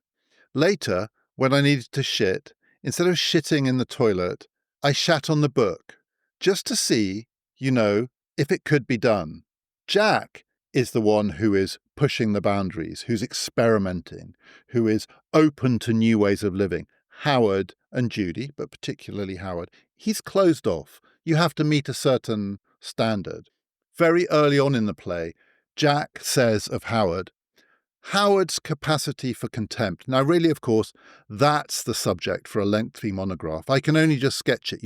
Speaker 1: Later, when I needed to shit, instead of shitting in the toilet, I shat on the book, just to see, if it could be done. Jack is the one who is pushing the boundaries, who's experimenting, who is open to new ways of living. Howard and Judy, but particularly Howard, he's closed off. You have to meet a certain standard. Very early on in the play, Jack says of Howard, Howard's capacity for contempt. Now, really, of course, that's the subject for a lengthy monograph. I can only just sketch it,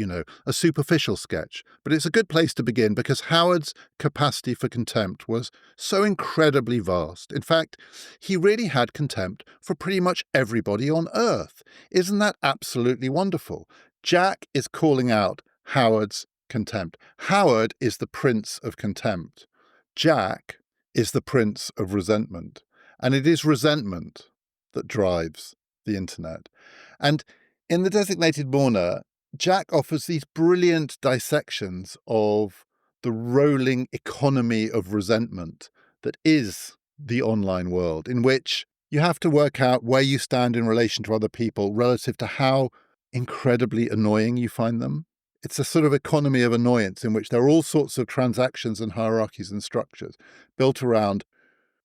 Speaker 1: a superficial sketch. But it's a good place to begin because Howard's capacity for contempt was so incredibly vast. In fact, he really had contempt for pretty much everybody on Earth. Isn't that absolutely wonderful? Jack is calling out Howard's contempt. Howard is the prince of contempt. Jack is the prince of resentment. And it is resentment that drives the internet. And in The Designated Mourner, Jack offers these brilliant dissections of the rolling economy of resentment that is the online world, in which you have to work out where you stand in relation to other people relative to how incredibly annoying you find them. It's a sort of economy of annoyance in which there are all sorts of transactions and hierarchies and structures built around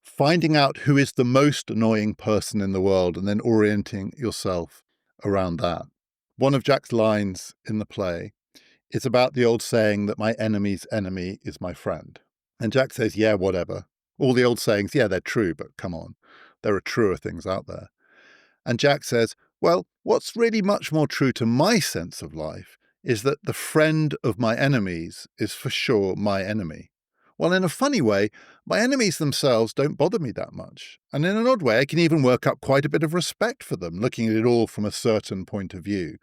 Speaker 1: finding out who is the most annoying person in the world and then orienting yourself around that. One of Jack's lines in the play is about the old saying that my enemy's enemy is my friend. And Jack says, yeah, whatever. All the old sayings, yeah, they're true, but come on, there are truer things out there. And Jack says, well, what's really much more true to my sense of life is that the friend of my enemies is for sure my enemy. Well, in a funny way, my enemies themselves don't bother me that much. And in an odd way, I can even work up quite a bit of respect for them, looking at it all from a certain point of view.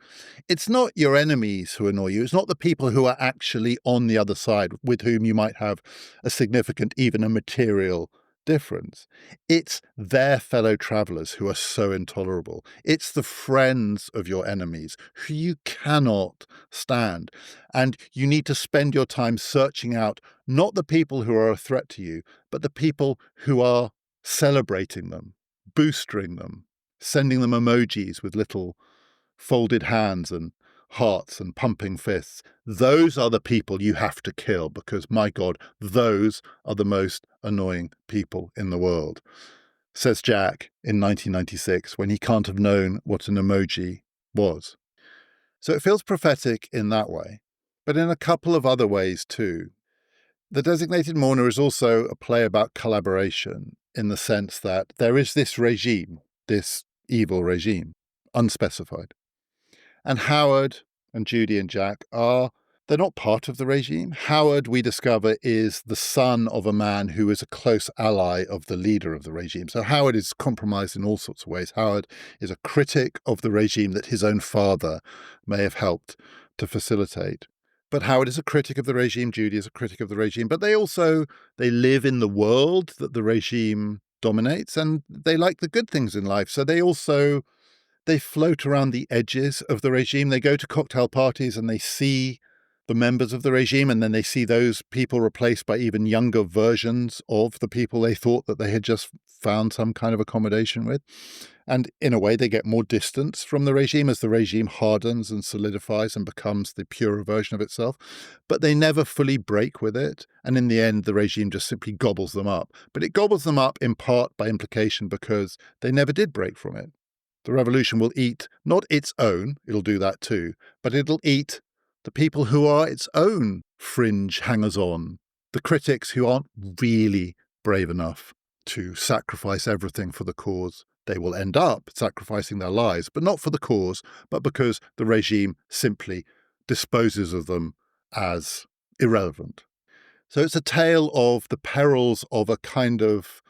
Speaker 1: It's not your enemies who annoy you. It's not the people who are actually on the other side with whom you might have a significant, even a material difference. It's their fellow travelers who are so intolerable. It's the friends of your enemies who you cannot stand. And you need to spend your time searching out not the people who are a threat to you, but the people who are celebrating them, boostering them, sending them emojis with little folded hands and hearts and pumping fists. Those are the people you have to kill because, my God, those are the most annoying people in the world, says Jack in 1996 when he can't have known what an emoji was. So it feels prophetic in that way, but in a couple of other ways too. The Designated Mourner is also a play about collaboration in the sense that there is this regime, this evil regime, unspecified. And Howard and Judy and Jack they're not part of the regime. Howard, we discover, is the son of a man who is a close ally of the leader of the regime. So Howard is compromised in all sorts of ways. Howard is a critic of the regime that his own father may have helped to facilitate. But Howard is a critic of the regime. Judy is a critic of the regime. But they live in the world that the regime dominates, and they like the good things in life. So they float around the edges of the regime. They go to cocktail parties and they see the members of the regime, and then they see those people replaced by even younger versions of the people they thought that they had just found some kind of accommodation with. And in a way, they get more distance from the regime as the regime hardens and solidifies and becomes the purer version of itself. But they never fully break with it. And in the end, the regime just simply gobbles them up. But it gobbles them up in part by implication because they never did break from it. The revolution will eat not its own, it'll do that too, but it'll eat the people who are its own fringe hangers-on, the critics who aren't really brave enough to sacrifice everything for the cause. They will end up sacrificing their lives, but not for the cause, but because the regime simply disposes of them as irrelevant. So it's a tale of the perils of a kind of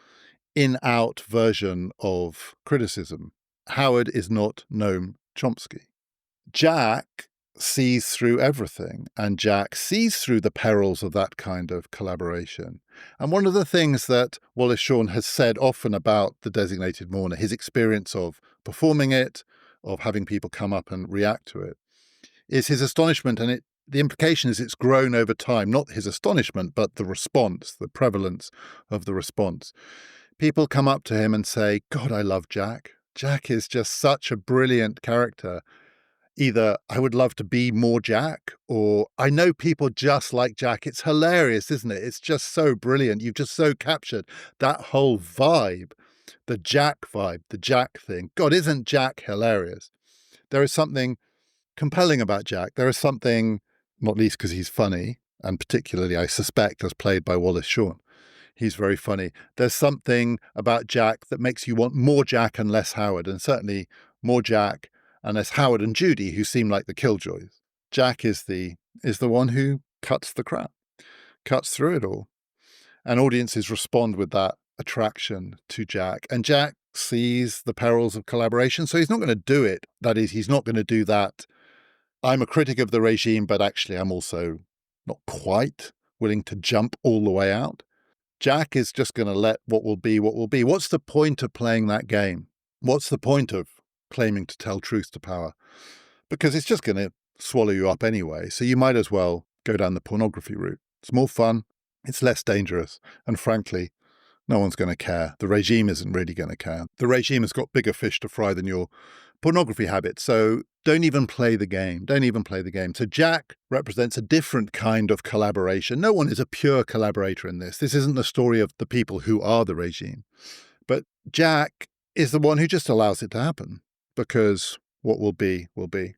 Speaker 1: in-out version of criticism. Howard is not Noam Chomsky. Jack sees through everything, and Jack sees through the perils of that kind of collaboration. And one of the things that Wallace Shawn has said often about the Designated Mourner, his experience of performing it, of having people come up and react to it, is his astonishment. And the implication is it's grown over time, not his astonishment, but the response, the prevalence of the response. People come up to him and say, God, I love Jack. Jack is just such a brilliant character. Either I would love to be more Jack, or I know people just like Jack. It's hilarious, isn't it? It's just so brilliant. You've just so captured that whole vibe, the Jack vibe, the Jack thing. God, isn't Jack hilarious? There is something compelling about Jack. There is something, not least because he's funny, and particularly, I suspect, as played by Wallace Shawn. He's very funny. There's something about Jack that makes you want more Jack and less Howard, and certainly more Jack and less Howard and Judy, who seem like the killjoys. Jack is the one who cuts the crap, cuts through it all. And audiences respond with that attraction to Jack. And Jack sees the perils of collaboration, so he's not going to do it. That is, he's not going to do that. I'm a critic of the regime, but actually I'm also not quite willing to jump all the way out. Jack is just going to let what will be what will be. What's the point of playing that game? What's the point of claiming to tell truth to power? Because it's just going to swallow you up anyway. So you might as well go down the pornography route. It's more fun. It's less dangerous. And frankly, no one's going to care. The regime isn't really going to care. The regime has got bigger fish to fry than your pornography habit. So don't even play the game. Don't even play the game. So Jack represents a different kind of collaboration. No one is a pure collaborator in this. This isn't the story of the people who are the regime. But Jack is the one who just allows it to happen because what will be, will be.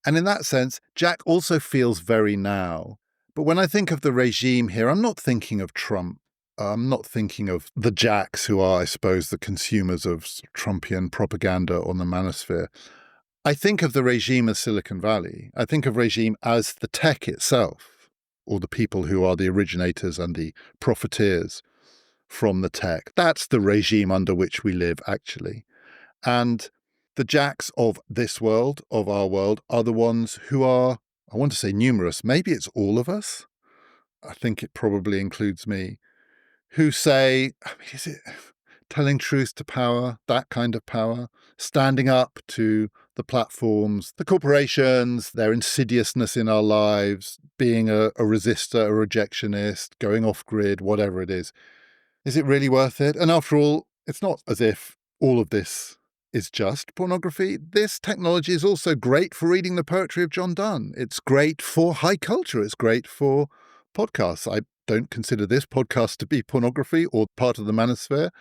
Speaker 1: And in that sense, Jack also feels very now. But when I think of the regime here, I'm not thinking of Trump. I'm not thinking of the Jacks who are, I suppose, the consumers of Trumpian propaganda on the manosphere. I think of the regime as Silicon Valley. I think of regime as the tech itself, or the people who are the originators and the profiteers from the tech. That's the regime under which we live, actually. And the Jacks of this world, of our world, are the ones who are, I want to say numerous, maybe it's all of us. I think it probably includes me, who say, is it telling truth to power, that kind of power, standing up to the platforms, the corporations, their insidiousness in our lives, being a resistor, a rejectionist, going off grid, whatever it is. Is it really worth it? And after all, it's not as if all of this is just pornography. This technology is also great for reading the poetry of John Donne. It's great for high culture. It's great for podcasts. I don't consider this podcast to be pornography or part of the manosphere.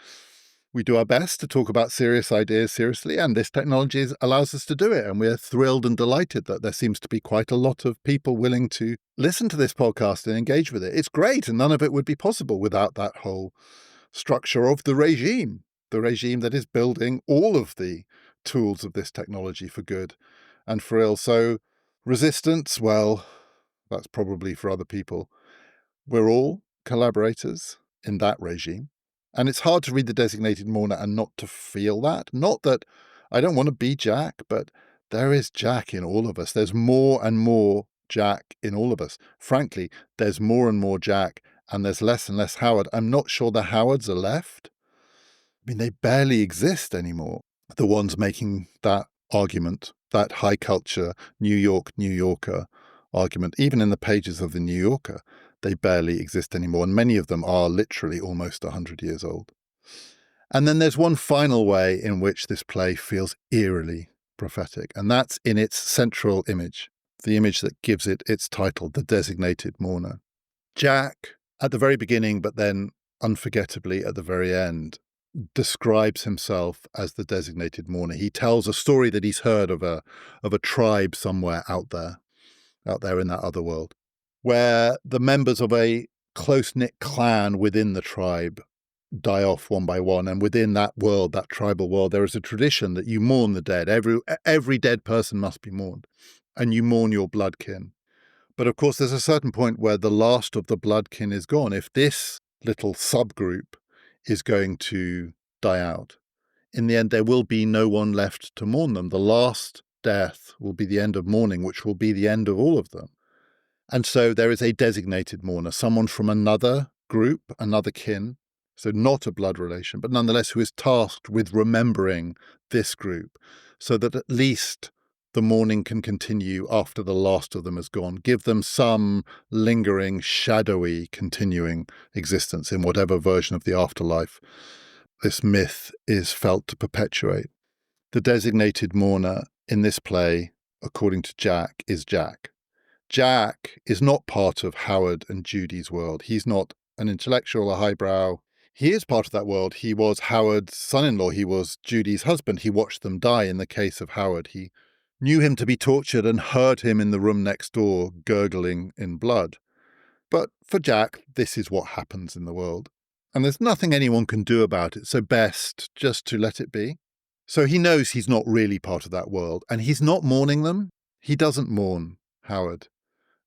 Speaker 1: We do our best to talk about serious ideas seriously, and this technology allows us to do it. And we're thrilled and delighted that there seems to be quite a lot of people willing to listen to this podcast and engage with it. It's great, and none of it would be possible without that whole structure of the regime. the regime that is building all of the tools of this technology for good and for ill. So resistance, well, that's probably for other people. We're all collaborators in that regime. And it's hard to read The Designated Mourner and not to feel that. Not that I don't want to be Jack, but there is Jack in all of us. There's more and more Jack in all of us. Frankly, there's more and more Jack and there's less and less Howard. I'm not sure the Howards are left. I mean, they barely exist anymore. The ones making that argument, that high culture, New Yorker argument, even in the pages of the New Yorker, they barely exist anymore. And many of them are literally almost 100 years old. And then there's one final way in which this play feels eerily prophetic, and that's in its central image, the image that gives it its title, The Designated Mourner. Jack, at the very beginning, but then unforgettably at the very end, describes himself as the designated mourner. He tells a story that he's heard of a tribe somewhere out there in that other world, where the members of a close-knit clan within the tribe die off one by one. And within that world, that tribal world, there is a tradition that you mourn the dead. Every dead person must be mourned, and you mourn your bloodkin. But of course, there's a certain point where the last of the bloodkin is gone. If this little subgroup is going to die out, in the end, there will be no one left to mourn them. The last death will be the end of mourning, which will be the end of all of them. And so there is a designated mourner, someone from another group, another kin, so not a blood relation, but nonetheless who is tasked with remembering this group so that at least the mourning can continue after the last of them has gone, give them some lingering, shadowy, continuing existence in whatever version of the afterlife this myth is felt to perpetuate. The designated mourner in this play, according to Jack, is Jack. Jack is not part of Howard and Judy's world. He's not an intellectual, a highbrow. He is part of that world. He was Howard's son-in-law. He was Judy's husband. He watched them die in the case of Howard. He knew him to be tortured and heard him in the room next door gurgling in blood. But for Jack, this is what happens in the world. And there's nothing anyone can do about it, so best just to let it be. So he knows he's not really part of that world, and he's not mourning them. He doesn't mourn Howard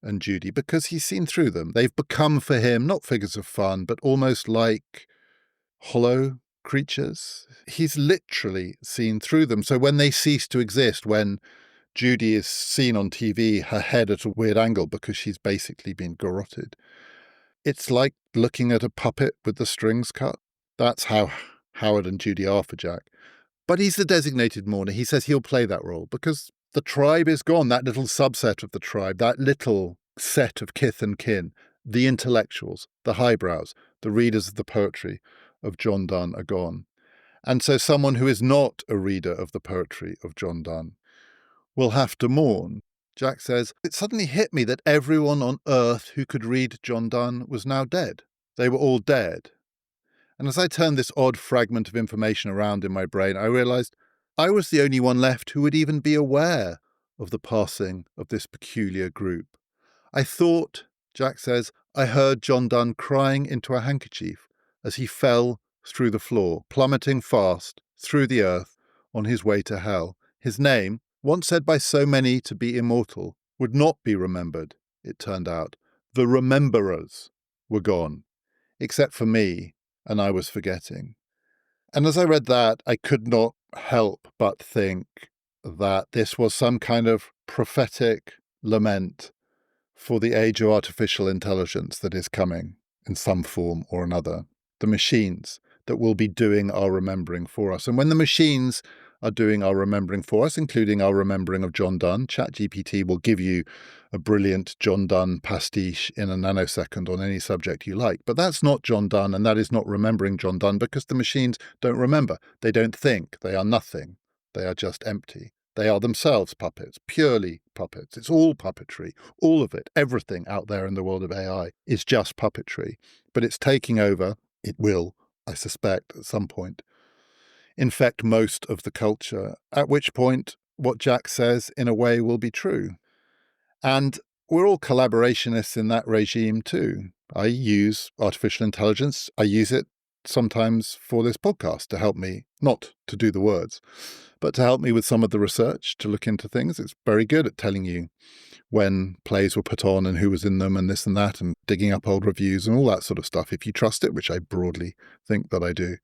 Speaker 1: and Judy because he's seen through them. They've become for him not figures of fun, but almost like hollow creatures. He's literally seen through them. So when they cease to exist, when Judy is seen on TV, her head at a weird angle because she's basically been garroted, it's like looking at a puppet with the strings cut. That's how Howard and Judy are for Jack. But he's the designated mourner. He says he'll play that role because the tribe is gone, that little subset of the tribe, that little set of kith and kin, the intellectuals, the highbrows, the readers of the poetry of John Donne are gone. And so someone who is not a reader of the poetry of John Donne will have to mourn. Jack says, it suddenly hit me that everyone on earth who could read John Donne was now dead. They were all dead. And as I turned this odd fragment of information around in my brain, I realized I was the only one left who would even be aware of the passing of this peculiar group. I thought, Jack says, I heard John Donne crying into a handkerchief as he fell through the floor, plummeting fast through the earth on his way to hell. His name, once said by so many to be immortal, would not be remembered, it turned out. The rememberers were gone, except for me, and I was forgetting. And as I read that, I could not help but think that this was some kind of prophetic lament for the age of artificial intelligence that is coming in some form or another. The machines that will be doing our remembering for us. And when the machines are doing our remembering for us, including our remembering of John Donne, ChatGPT will give you a brilliant John Donne pastiche in a nanosecond on any subject you like. But that's not John Donne, and that is not remembering John Donne, because the machines don't remember. They don't think. They are nothing. They are just empty. They are themselves puppets, purely puppets. It's all puppetry, all of it. Everything out there in the world of AI is just puppetry. But it's taking over. It will, I suspect, at some point, infect most of the culture, at which point what Jack says, in a way, will be true. And we're all collaborationists in that regime too. I use artificial intelligence. I use it sometimes for this podcast to help me, not to do the words, but to help me with some of the research, to look into things. It's very good at telling you when plays were put on and who was in them and this and that, and digging up old reviews and all that sort of stuff, if you trust it, which I broadly think that I do.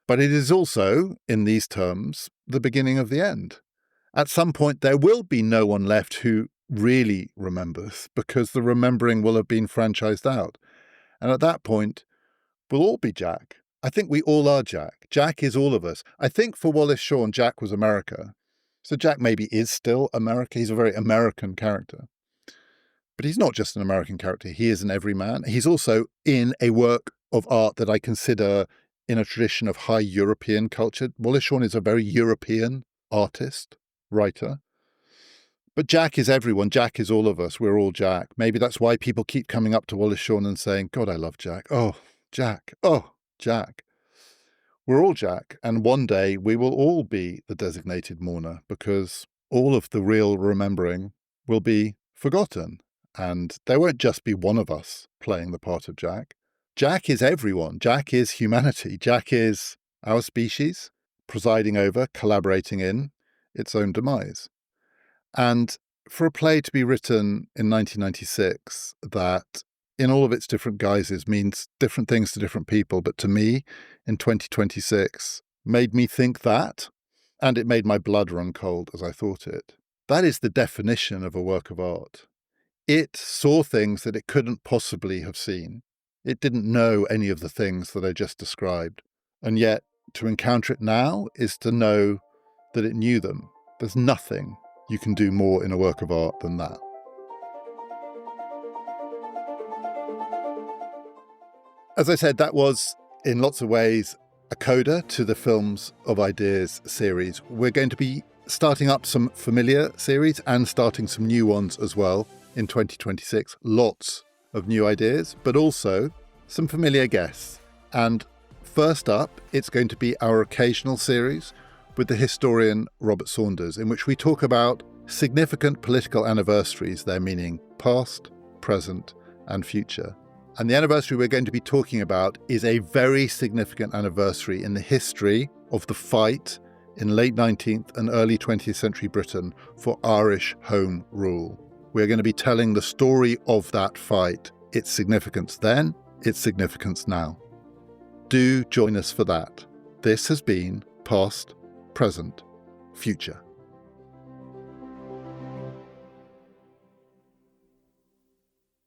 Speaker 1: But it is also, in these terms, the beginning of the end. At some point, there will be no one left who really remembers, because the remembering will have been franchised out. And at that point, we'll all be Jack. I think we all are Jack. Jack is all of us. I think for Wallace Shawn, Jack was America. So Jack maybe is still America. He's a very American character. But he's not just an American character. He is an everyman. He's also in a work of art that I consider in a tradition of high European culture. Wallace Shawn is a very European artist, writer. But Jack is everyone. Jack is all of us. We're all Jack. Maybe that's why people keep coming up to Wallace Shawn and saying, God, I love Jack. Oh, Jack. Oh, Jack. We're all Jack. And one day we will all be the designated mourner, because all of the real remembering will be forgotten. And there won't just be one of us playing the part of Jack. Jack is everyone. Jack is humanity. Jack is our species, presiding over, collaborating in its own demise. And for a play to be written in 1996 that, in all of its different guises, means different things to different people, but to me, in 2026, made me think that, and it made my blood run cold as I thought it. That is the definition of a work of art. It saw things that it couldn't possibly have seen. It didn't know any of the things that I just described. And yet, to encounter it now is to know that it knew them. There's nothing you can do more in a work of art than that. As I said, that was, in lots of ways, a coda to the Films of Ideas series. We're going to be starting up some familiar series and starting some new ones as well in 2026. Lots of new ideas, but also some familiar guests. And first up, it's going to be our occasional series with the historian Robert Saunders, in which we talk about significant political anniversaries, their meaning past, present, and future. And the anniversary we're going to be talking about is a very significant anniversary in the history of the fight in late 19th and early 20th century Britain for Irish Home Rule. We're going to be telling the story of that fight, its significance then, its significance now. Do join us for that. This has been Past, Present, Future.